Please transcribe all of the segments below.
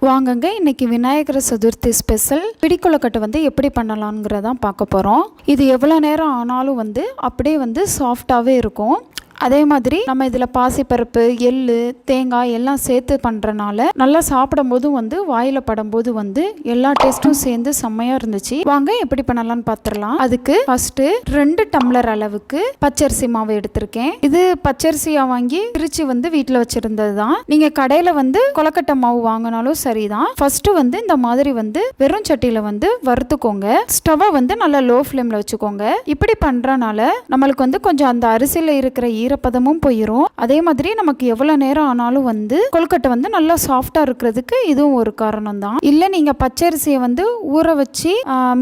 வாங்கங்க, இன்னைக்கு விநாயகர் சதுர்த்தி ஸ்பெஷல் பிடிக்கொழுக்கட்டை வந்து எப்படி பண்ணலாம்ங்கிறதான் பார்க்க போகிறோம். இது எவ்வளோ நேரம் ஆனாலும் வந்து அப்படியே வந்து சாஃப்டாகவே இருக்கும். அதே மாதிரி நம்ம இதில் பாசிப்பருப்பு, எள்ளு, தேங்காய் எல்லாம் சேர்த்து பண்ணுறனால நல்லா சாப்பிடும் போதும் வந்து வாயில் படும்போது வந்து எல்லா டேஸ்ட்டும் சேர்ந்து செம்மையாக இருந்துச்சு. வாங்க எப்படி பண்ணலாம்னு பார்த்துடலாம். அதுக்கு ஃபஸ்ட்டு 2 டம்ளர் அளவுக்கு பச்சரிசி மாவு எடுத்திருக்கேன். இது பச்சரிசியாக வாங்கி திரிச்சு வந்து வீட்டில் வச்சுருந்தது தான். நீங்கள் கடையில் வந்து கொழுக்கட்டை மாவு வாங்கினாலும் சரிதான். ஃபஸ்ட்டு வந்து இந்த மாதிரி வந்து வெறும் சட்டியில் வந்து வறுத்துக்கோங்க. ஸ்டவ்வை வந்து நல்லா லோ ஃப்ளேமில் வச்சுக்கோங்க. இப்படி பண்ணுறனால நம்மளுக்கு வந்து கொஞ்சம் அந்த அரிசியில் இருக்கிற ஈரப்பதமும் போயிடும். அதே மாதிரி நமக்கு எவ்வளவு நேரம் ஆனாலும் வந்து கொழுக்கட்டை வந்து நல்லா சாஃப்டா இருக்கிறதுக்கு இதுவும் ஒரு காரணம் தான். இல்ல நீங்க பச்சரிசியை வந்து ஊற வச்சு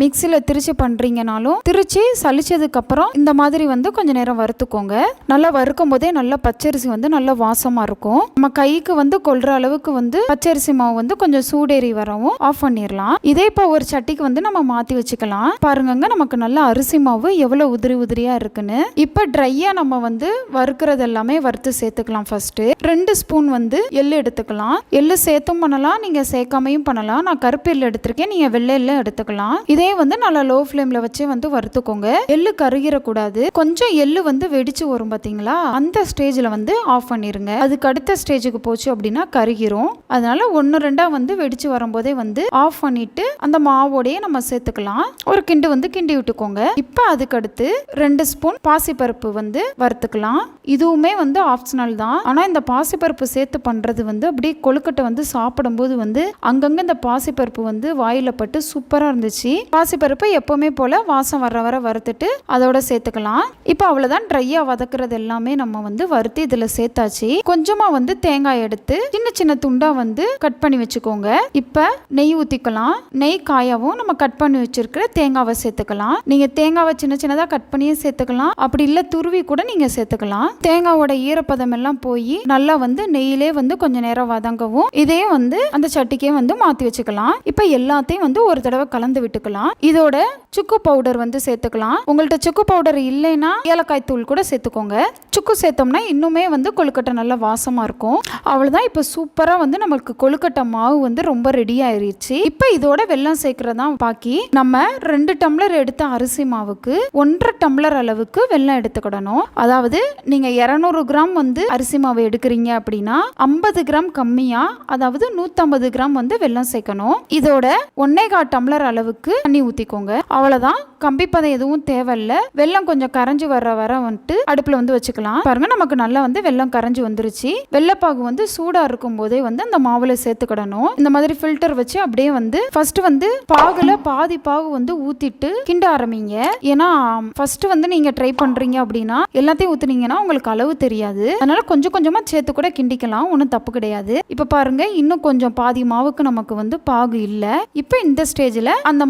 மிக்சியில திரிச்சு பண்றீங்கனாலும் திரிச்சு சலிச்சதுக்கு அப்புறம் இந்த மாதிரி வந்து கொஞ்ச நேரம் வறுத்துக்கோங்க. நல்லா வறுக்கும் போதே நல்லா பச்சரிசி வந்து நல்லா வாசமா இருக்கும். நம்ம கைக்கு வந்து கொள்ற அளவுக்கு வந்து பச்சரிசி மாவு வந்து கொஞ்சம் சூடேறி வரவும் ஆஃப் பண்ணிடலாம். இதே இப்போ ஒரு சட்டிக்கு வந்து நம்ம மாத்தி வச்சுக்கலாம். பாருங்க, நமக்கு நல்ல அரிசி மாவு எவ்வளவு உதிரி உதிரியா இருக்குன்னு. இப்ப ட்ரையா நம்ம வந்து வறுக்கிறது எல்லாமே வறுத்து சேர்த்துக்கலாம். ஃபர்ஸ்ட் 2 ஸ்பூன் வந்து எள்ளு எடுத்துக்கலாம். எள்ளு சேர்த்தும் பண்ணலாம், நீங்க சேர்க்காமையும் பண்ணலாம். நான் கருப்பு எள்ளு எடுத்திருக்கேன், நீங்க வெள்ளை எள்ளு எடுத்துக்கலாம். இதே வந்து நல்லா லோ ஃப்ளேம்ல வச்சு வந்து வறுத்துக்கோங்க. எள்ளு கருகிடக்கூடாது. கொஞ்சம் எள்ளு வந்து வெடிச்சு வரும் பாத்தீங்களா, அந்த ஸ்டேஜ்ல வந்து ஆஃப் பண்ணிருங்க. அதுக்கு அடுத்த ஸ்டேஜுக்கு போச்சு அப்படின்னா கருகிரும். அதனால 1-2 வந்து வெடிச்சு வரும்போதே வந்து ஆஃப் பண்ணிட்டு அந்த மாவோடையே நம்ம சேர்த்துக்கலாம். ஒரு கிண்டு வந்து கிண்டி விட்டுக்கோங்க. இப்போ அதுக்கு அடுத்து 2 ஸ்பூன் பாசிப்பருப்பு வந்து வறுத்துக்கலாம். இதுவுமே வந்து ஆப்ஷனல் தான். ஆனால் இந்த பாசிப்பருப்பு சேர்த்து பண்ணுறது வந்து அப்படியே கொழுக்கட்டை வந்து சாப்பிடும்போது வந்து அங்கங்கே இந்த பாசிப்பருப்பு வந்து வாயில் பட்டு சூப்பராக இருந்துச்சு. பாசிப்பருப்பு எப்போவுமே போல் வாசம் வர வறுத்துட்டு அதோட சேர்த்துக்கலாம். இப்போ அவ்வளோதான், ட்ரையாக வதக்குறது எல்லாமே நம்ம வந்து வறுத்து இதில் சேர்த்தாச்சு. கொஞ்சமாக வந்து தேங்காய் எடுத்து சின்ன சின்ன துண்டாக வந்து கட் பண்ணி வச்சுக்கோங்க. இப்போ நெய் ஊற்றிக்கலாம். நெய் காயவும் நம்ம கட் பண்ணி வச்சிருக்கிற தேங்காவை சேர்த்துக்கலாம். நீங்கள் தேங்காவை சின்ன சின்னதாக கட் பண்ணியே சேர்த்துக்கலாம். அப்படி இல்லை துருவி கூட நீங்கள் சேர்த்துக்கலாம். தேங்காவோட ஈரப்பதம் எல்லாம் போய் நல்லா வந்து நெய்யிலே வந்து கொஞ்ச நேரம் வதங்கவும் இதே வந்து அந்த சட்டிக்கே வந்து மாற்றி வச்சுக்கலாம். இப்போ எல்லாத்தையும் வந்து ஒரு தடவை கலந்து விட்டுக்கலாம். இதோட சுக்கு பவுடர் வந்து சேர்த்துக்கலாம். உங்கள்கிட்ட சுக்கு பவுடர் இல்லைன்னா ஏலக்காய் தூள் கூட சேர்த்துக்கோங்க. சுக்கு சேர்த்தோம்னா இன்னுமே வந்து கொழுக்கட்டை நல்லா வாசமாக இருக்கும். அவ்வளோதான், இப்போ சூப்பராக வந்து நம்மளுக்கு கொழுக்கட்டை மாவு வந்து ரொம்ப ரெடி ஆயிருச்சு. இப்போ இதோட வெல்லம் சேர்க்கறதா பாக்கி. நம்ம 2 டம்ளர் எடுத்த அரிசி மாவுக்கு 1.5 டம்ளர் அளவுக்கு வெல்லம் எடுத்துக்கிடணும். அதாவது நீங்க 200 கிராம் வந்து அரிசி மாவு எடுக்கிறீங்க அப்படின்னா 50 கிராம் கம்மியா, அதாவது 150 கிராம் வந்து வெல்லம் சேர்க்கணும். இதோட 1.25 டம்ளர் அளவுக்கு தண்ணி ஊத்திக்கோங்க. அவ்வளவுதான், கம்பிப்பதம் எதுவும் தேவையில்லை. வெல்லம் கொஞ்சம் கரைஞ்சி வர வந்துட்டு அடுப்புல வந்து வச்சுக்கலாம். பாருங்க, நமக்கு நல்லா வந்து வெல்லம் கரைஞ்சி வந்துருச்சு. வெள்ளப்பாகு வந்து சூடா இருக்கும் போதே வந்து அந்த மாவுல சேர்த்துக்கிடணும். இந்த மாதிரி ஃபில்டர் வச்சு அப்படியே வந்து ஃபர்ஸ்ட் வந்து பாகுல பாதி பாகு வந்து ஊத்திட்டு கிண்ட ஆரம்பிங்க. ஏன்னா ஃபர்ஸ்ட் வந்து நீங்க ட்ரை பண்றீங்க அப்படின்னா எல்லாத்தையும் ஊத்துனீங்கன்னா உங்களுக்கு அளவு தெரியாது. அதனால கொஞ்சம் கொஞ்சமா சேர்த்து கூட கிண்டிக்கலாம், ஒன்றும் தப்பு கிடையாது. இப்ப பாருங்க, இன்னும் கொஞ்சம் பாதி மாவுக்கு நமக்கு வந்து பாகு இல்ல. இப்ப இந்த ஸ்டேஜ்ல அந்த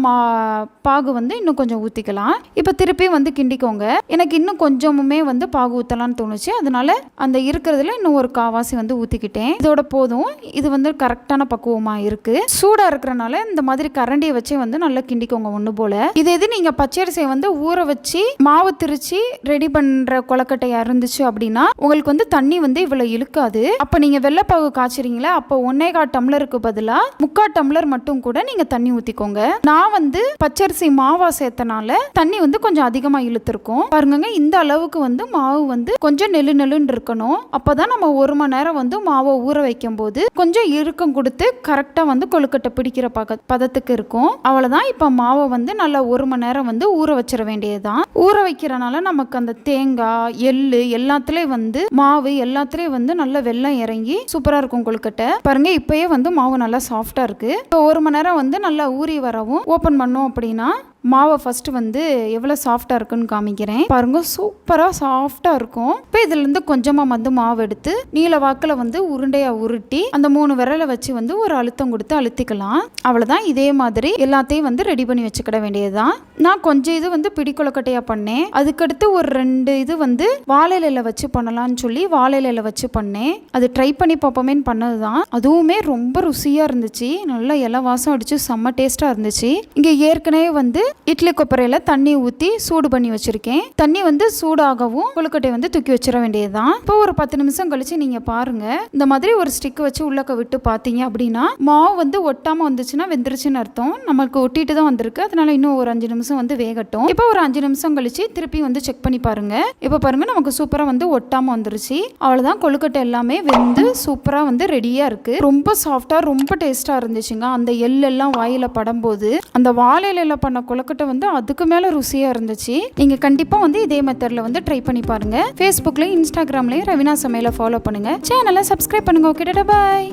பாகு வந்து இன்னும் கொஞ்சம் ஊத்திக்கலாம். இப்ப திருப்பி வந்து கிண்டிக்கோங்க. எனக்கு இன்னும் கொஞ்சமுமே வந்து பாகு ஊத்தலாம்னு தோணுச்சு. அதனால அந்த இருக்கிறதுல இன்னும் ஒரு காவாசி வந்து ஊத்திக்கிட்டேன். இதோட போதும். இது வந்து கரெக்டான பக்குவமா இருக்கு. சூடா இருக்கிறனால இந்த மாதிரி கரண்டியை வச்சு வந்து நல்லா கிண்டிக்கோங்க ஒண்ணு போல. இது நீங்க பச்சரிசியை வந்து ஊற வச்சு மாவு திரிச்சு ரெடி பண்ற கொழுக்கட்டையா இருந்துச்சு அப்படின்னா உங்களுக்கு வந்து தண்ணி வந்து இவ்வளவு இழுக்காது. அப்ப நீங்க வெள்ளப்பாகு காய்ச்சறீங்களா, அப்போ 1.25 டம்ளருக்கு பதிலா 3/4 டம்ளர் மட்டும் கூட நீங்க தண்ணி ஊத்திக்கோங்க. நான் வந்து பச்சரிசி மாவா சேர்த்தனால தண்ணி வந்து கொஞ்சம் அதிகமா இழுத்துருக்கும். பாருங்க, இந்த அளவுக்கு வந்து மாவு வந்து கொஞ்சம் நெல்லுன்னு இருக்கணும். அப்பதான் நம்ம 1 மணி நேரம் வந்து மாவை ஊற வைக்கும் போது கொஞ்சம் இறுக்கம் கொடுத்து கரெக்டா வந்து கொழுக்கட்டை பிடிக்கிற பதத்துக்கு இருக்கும். அவ்வளவுதான். இப்ப மாவை வந்து நல்லா 1 மணி நேரம் வந்து ஊற வச்சிட வேண்டியதுதான். ஊற வைக்கிறனால நமக்கு அந்த தேங்காய், எள்ளு எல்லாத்துலயும் வந்து மாவு எல்லாத்துலயும் வந்து நல்ல வெல்லம் இறங்கி சூப்பரா இருக்கும் கொழுக்கட்டை. பாருங்க, இப்பயே வந்து மாவு நல்லா சாஃப்டா இருக்கு. இப்போ 1 மணி நேரம் வந்து நல்லா ஊறி வரவும் ஓபன் பண்ணோம் அப்படின்னா மாவை ஃபர்ஸ்ட் வந்து எவ்வளோ சாஃப்டாக இருக்குன்னு காமிக்கிறேன். பாருங்க, சூப்பராக சாஃப்டாக இருக்கும். இப்போ இதுலேருந்து கொஞ்சமாக வந்து மாவு எடுத்து நீல வாக்கில் வந்து உருண்டையாக உருட்டி அந்த 3 விரலை வச்சு வந்து ஒரு அழுத்தம் கொடுத்து அழுத்திக்கலாம். அவ்வளோதான். இதே மாதிரி எல்லாத்தையும் வந்து ரெடி பண்ணி வச்சுக்கிட வேண்டியதுதான். நான் கொஞ்சம் இது வந்து பிடிக்கொழுக்கட்டையாக பண்ணேன். அதுக்கடுத்து ஒரு 2 இது வந்து வாழை இலையில வச்சு பண்ணலாம்னு சொல்லி வாழை இலையில வச்சு பண்ணேன். அது ட்ரை பண்ணி பார்ப்போமேன்னு பண்ணது தான். அதுவுமே ரொம்ப ருசியாக இருந்துச்சு. நல்லா இலை வாசம் அடிச்சு செம்ம டேஸ்ட்டாக இருந்துச்சு. இங்கே ஏற்கனவே வந்து இட்லி கொப்பரையில் தண்ணி ஊற்றி சூடு பண்ணி வச்சுருக்கேன். தண்ணி வந்து சூடாகவும் கொழுக்கட்டையை வந்து தூக்கி வச்சிட வேண்டியதுதான். இப்போ ஒரு 10 நிமிஷம் கழிச்சு நீங்கள் பாருங்கள், இந்த மாதிரி ஒரு ஸ்டிக் வச்சு உள்ளக்க விட்டு பார்த்தீங்க அப்படின்னா மாவு வந்து ஒட்டாமல் வந்துச்சுன்னா வெந்துருச்சுன்னு அர்த்தம். நமக்கு ஒட்டிட்டு தான் வந்திருக்கு, அதனால இன்னும் ஒரு 5 நிமிஷம் வந்து வேகட்டும். இப்போ ஒரு 5 நிமிஷம் கழிச்சு திருப்பி வந்து செக் பண்ணி பாருங்க. இப்போ பாருங்க நமக்கு சூப்பராக வந்து ஒட்டாமல் வந்துருச்சு. அவ்வளோதான், கொழுக்கட்டை எல்லாமே வெந்து சூப்பராக வந்து ரெடியாக இருக்குது. ரொம்ப சாஃப்டாக ரொம்ப டேஸ்ட்டாக இருந்துச்சுங்க. அந்த எள்ளெல்லாம் வாயில் படும்போது அந்த வாழையில பண்ண கொழுக்கட்டை வந்து அதுக்கு மேலே ருசியாக இருந்துச்சு. நீங்கள் கண்டிப்பாக வந்து இதே மெத்தடில் வந்து ட்ரை பண்ணி பாருங்கள். ஃபேஸ்புக்லேயும் இன்ஸ்டாகிராம்லேயும் ரவினா சமையலை ஃபாலோ பண்ணுங்கள். சேனலை சப்ஸ்கிரைப் பண்ணுங்கள். ஓகே, பாய்.